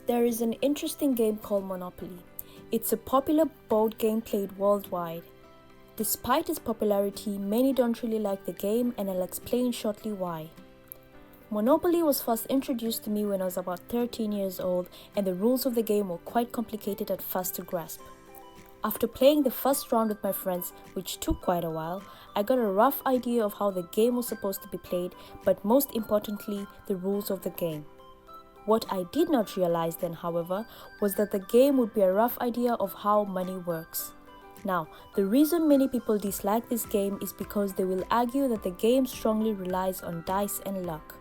There is an interesting game called Monopoly. It's a popular board game played worldwide. Despite its popularity, many don't really like the game, and I'll explain shortly why. Monopoly was first introduced to me when I was about 13 years old, and the rules of the game were quite complicated at first to grasp. After playing the first round with my friends, which took quite a while, I got a rough idea of how the game was supposed to be played, but most importantly, the rules of the game. What I did not realize then, however, was that the game would be a rough idea of how money works. Now, the reason many people dislike this game is because they will argue that the game strongly relies on dice and luck.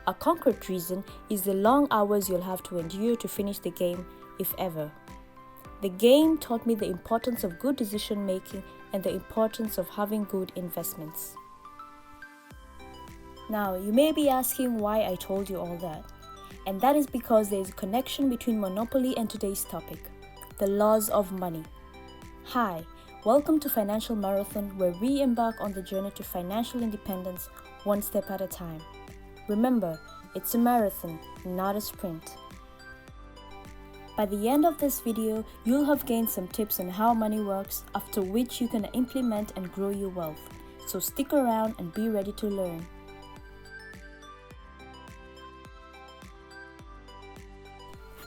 A concrete reason is the long hours you'll have to endure to finish the game, if ever. The game taught me the importance of good decision making and the importance of having good investments. Now, you may be asking why I told you all that. And that is because there is a connection between Monopoly and today's topic, the laws of money. Hi, welcome to Financial Marathon, where we embark on the journey to financial independence one step at a time. Remember, it's a marathon, not a sprint. By the end of this video, you'll have gained some tips on how money works, after which you can implement and grow your wealth. So stick around and be ready to learn.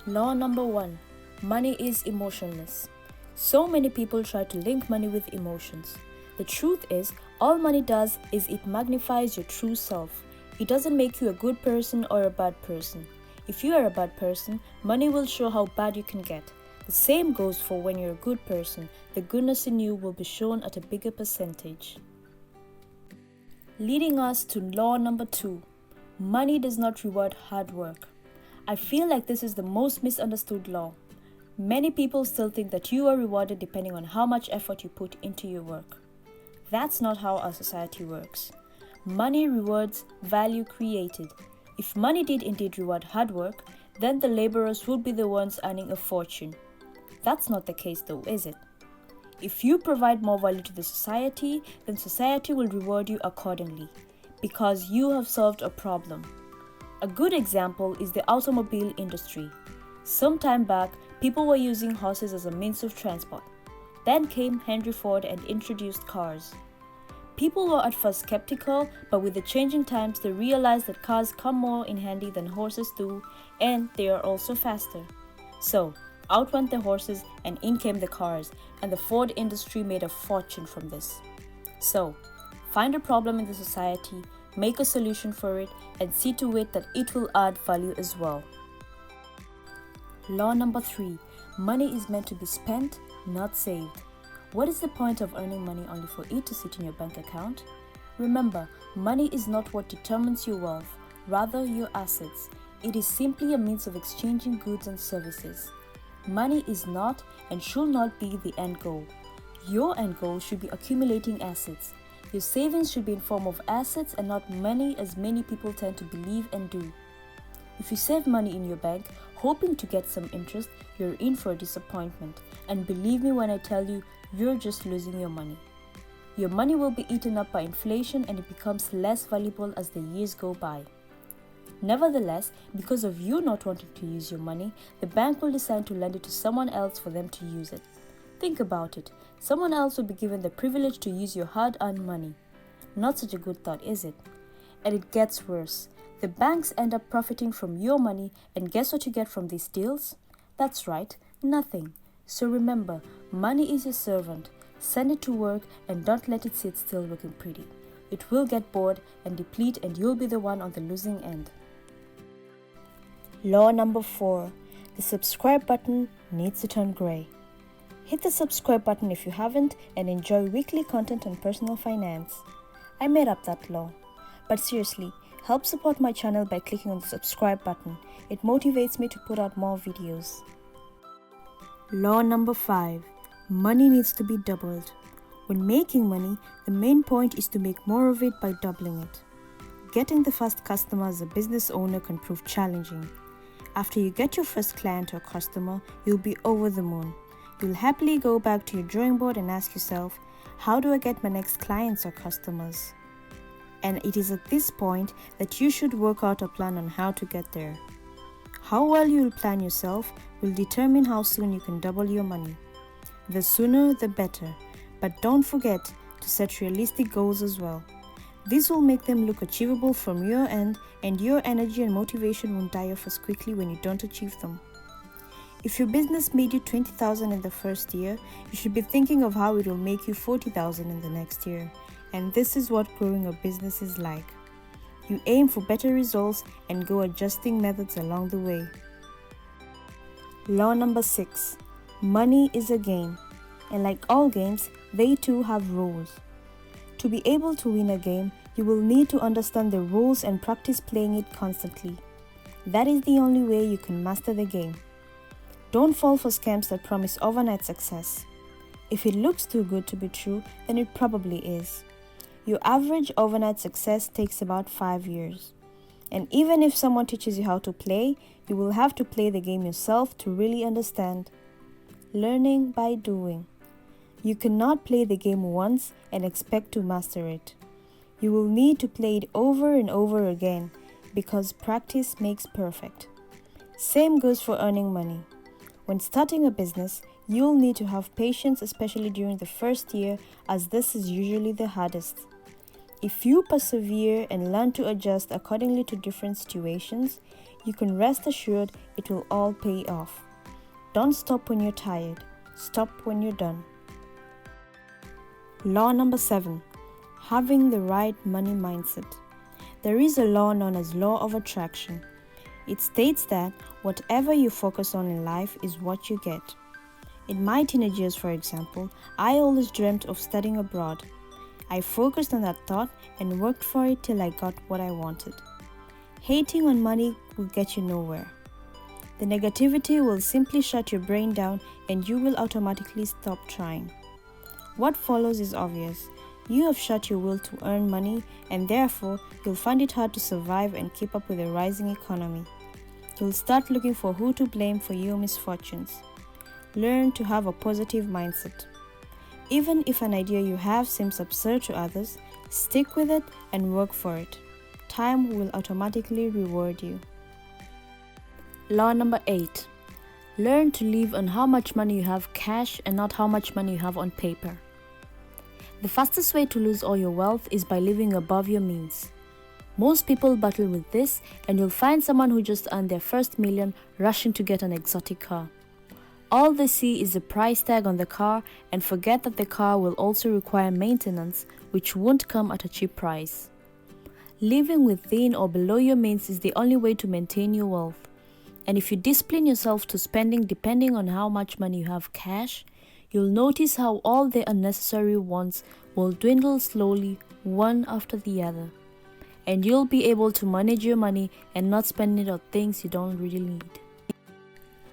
Law number 1. Money is emotionless. So many people try to link money with emotions. The truth is, all money does is it magnifies your true self. It doesn't make you a good person or a bad person. If you are a bad person, money will show how bad you can get. The same goes for when you're a good person. The goodness in you will be shown at a bigger percentage. Leading us to law number 2. Money does not reward hard work. I feel like this is the most misunderstood law. Many people still think that you are rewarded depending on how much effort you put into your work. That's not how our society works. Money rewards value created. If money did indeed reward hard work, then the laborers would be the ones earning a fortune. That's not the case though, is it? If you provide more value to the society, then society will reward you accordingly, because you have solved a problem. A good example is the automobile industry. Some time back, people were using horses as a means of transport. Then came Henry Ford and introduced cars. People were at first skeptical, but with the changing times, they realized that cars come more in handy than horses do, and they are also faster. So, out went the horses and in came the cars, and the Ford industry made a fortune from this. So, find a problem in the society, make a solution for it, and see to it that it will add value as well. Law number 3. Money is meant to be spent, not saved. What is the point of earning money only for it to sit in your bank account? Remember, money is not what determines your wealth, rather your assets. It is simply a means of exchanging goods and services. Money is not and should not be the end goal. Your end goal should be accumulating assets. Your savings should be in form of assets and not money, as many people tend to believe and do. If you save money in your bank, hoping to get some interest, you're in for a disappointment. And believe me when I tell you, you're just losing your money. Your money will be eaten up by inflation and it becomes less valuable as the years go by. Nevertheless, because of you not wanting to use your money, the bank will decide to lend it to someone else for them to use it. Think about it. Someone else will be given the privilege to use your hard-earned money. Not such a good thought, is it? And it gets worse. The banks end up profiting from your money, and guess what you get from these deals? That's right, nothing. So remember, money is your servant. Send it to work and don't let it sit still looking pretty. It will get bored and deplete, and you'll be the one on the losing end. Law number 4. The subscribe button needs to turn grey. Hit the subscribe button if you haven't and enjoy weekly content on personal finance. I made up that law. But seriously, help support my channel by clicking on the subscribe button. It motivates me to put out more videos. Law number 5. Money needs to be doubled. When making money, the main point is to make more of it by doubling it. Getting the first customer as a business owner can prove challenging. After you get your first client or customer, you'll be over the moon. You'll happily go back to your drawing board and ask yourself, how do I get my next clients or customers? And it is at this point that you should work out a plan on how to get there. How well you will plan yourself will determine how soon you can double your money. The sooner the better, but don't forget to set realistic goals as well. This will make them look achievable from your end, and your energy and motivation won't die off as quickly when you don't achieve them. If your business made you 20,000 in the first year, you should be thinking of how it will make you 40,000 in the next year. And this is what growing a business is like. You aim for better results and go adjusting methods along the way. Law number 6. Money is a game, and like all games, they too have rules. To be able to win a game, you will need to understand the rules and practice playing it constantly. That is the only way you can master the game. Don't fall for scams that promise overnight success. If it looks too good to be true, then it probably is. Your average overnight success takes about 5 years. And even if someone teaches you how to play, you will have to play the game yourself to really understand. Learning by doing. You cannot play the game once and expect to master it. You will need to play it over and over again because practice makes perfect. Same goes for earning money. When starting a business, you'll need to have patience, especially during the first year, as this is usually the hardest. If you persevere and learn to adjust accordingly to different situations, you can rest assured it will all pay off. Don't stop when you're tired. Stop when you're done. Law number 7. Having the right money mindset. There is a law known as law of attraction. It states that whatever you focus on in life is what you get. In my teenage years, for example, I always dreamt of studying abroad. I focused on that thought and worked for it till I got what I wanted. Hating on money will get you nowhere. The negativity will simply shut your brain down and you will automatically stop trying. What follows is obvious. You have shut your will to earn money, and therefore you'll find it hard to survive and keep up with a rising economy. You'll start looking for who to blame for your misfortunes. Learn to have a positive mindset. Even if an idea you have seems absurd to others, stick with it and work for it. Time will automatically reward you. Law number 8. Learn to live on how much money you have cash and not how much money you have on paper. The fastest way to lose all your wealth is by living above your means. Most people battle with this, and you'll find someone who just earned their first million rushing to get an exotic car. All they see is the price tag on the car and forget that the car will also require maintenance, which won't come at a cheap price. Living within or below your means is the only way to maintain your wealth. And if you discipline yourself to spending depending on how much money you have cash, you'll notice how all the unnecessary wants will dwindle slowly, one after the other. And you'll be able to manage your money and not spend it on things you don't really need.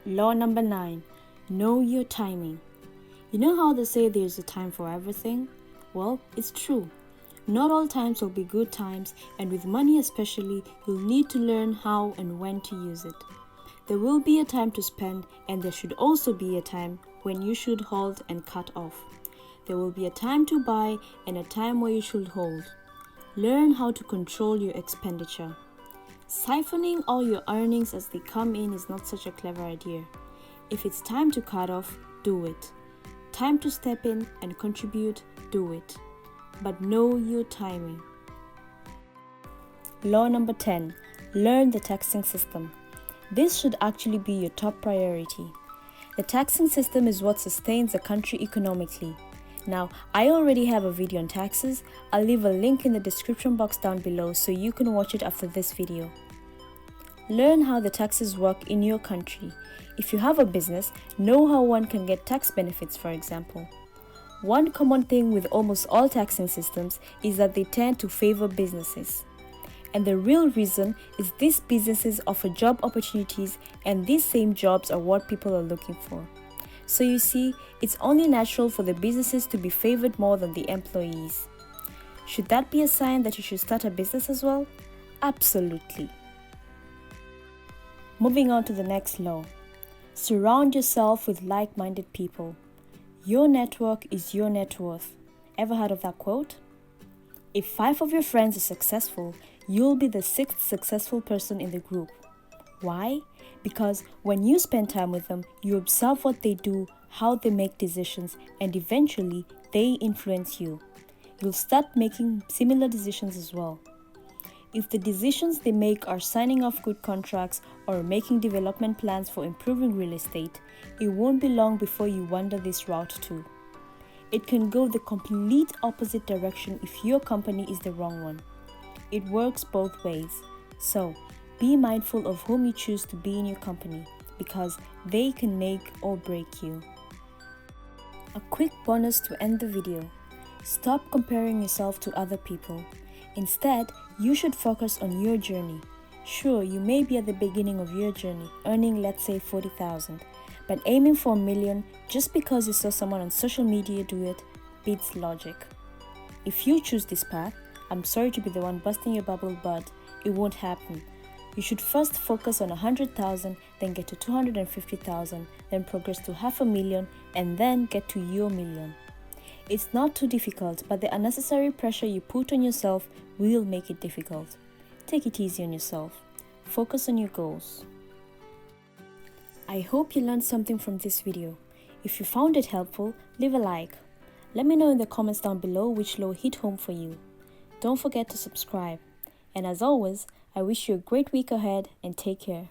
Law number 9. Know your timing. You know how they say there's a time for everything? Well, it's true. Not all times will be good times, and with money especially, you'll need to learn how and when to use it. There will be a time to spend, and there should also be a time when you should hold and cut off. There will be a time to buy and a time where you should hold. Learn how to control your expenditure. Siphoning all your earnings as they come in is not such a clever idea. If it's time to cut off, do it. Time to step in and contribute, do it. But know your timing. Law number 10. Learn the taxing system. This should actually be your top priority. The taxing system is what sustains the country economically. Now, I already have a video on taxes. I'll leave a link in the description box down below so you can watch it after this video. Learn how the taxes work in your country. If you have a business, know how one can get tax benefits, for example. One common thing with almost all taxing systems is that they tend to favor businesses. And the real reason is these businesses offer job opportunities, and these same jobs are what people are looking for. So you see, it's only natural for the businesses to be favored more than the employees. Should that be a sign that you should start a business as well? Absolutely. Moving on to the next law. Surround yourself with like-minded people. Your network is your net worth. Ever heard of that quote? If 5 of your friends are successful, you'll be the 6th successful person in the group. Why? Because when you spend time with them, you observe what they do, how they make decisions, and eventually they influence you. You'll start making similar decisions as well. If the decisions they make are signing off good contracts or making development plans for improving real estate, it won't be long before you wander this route too. It can go the complete opposite direction if your company is the wrong one. It works both ways. So, be mindful of whom you choose to be in your company because they can make or break you. A quick bonus to end the video. Stop comparing yourself to other people. Instead, you should focus on your journey. Sure, you may be at the beginning of your journey, earning let's say 40,000, but aiming for 1 million just because you saw someone on social media do it beats logic. If you choose this path, I'm sorry to be the one busting your bubble, but it won't happen. You should first focus on 100,000, then get to 250,000, then progress to 500,000, and then get to your million. It's not too difficult, but the unnecessary pressure you put on yourself will make it difficult. Take it easy on yourself. Focus on your goals. I hope you learned something from this video. If you found it helpful, leave a like. Let me know in the comments down below which law hit home for you. Don't forget to subscribe. And as always, I wish you a great week ahead and take care.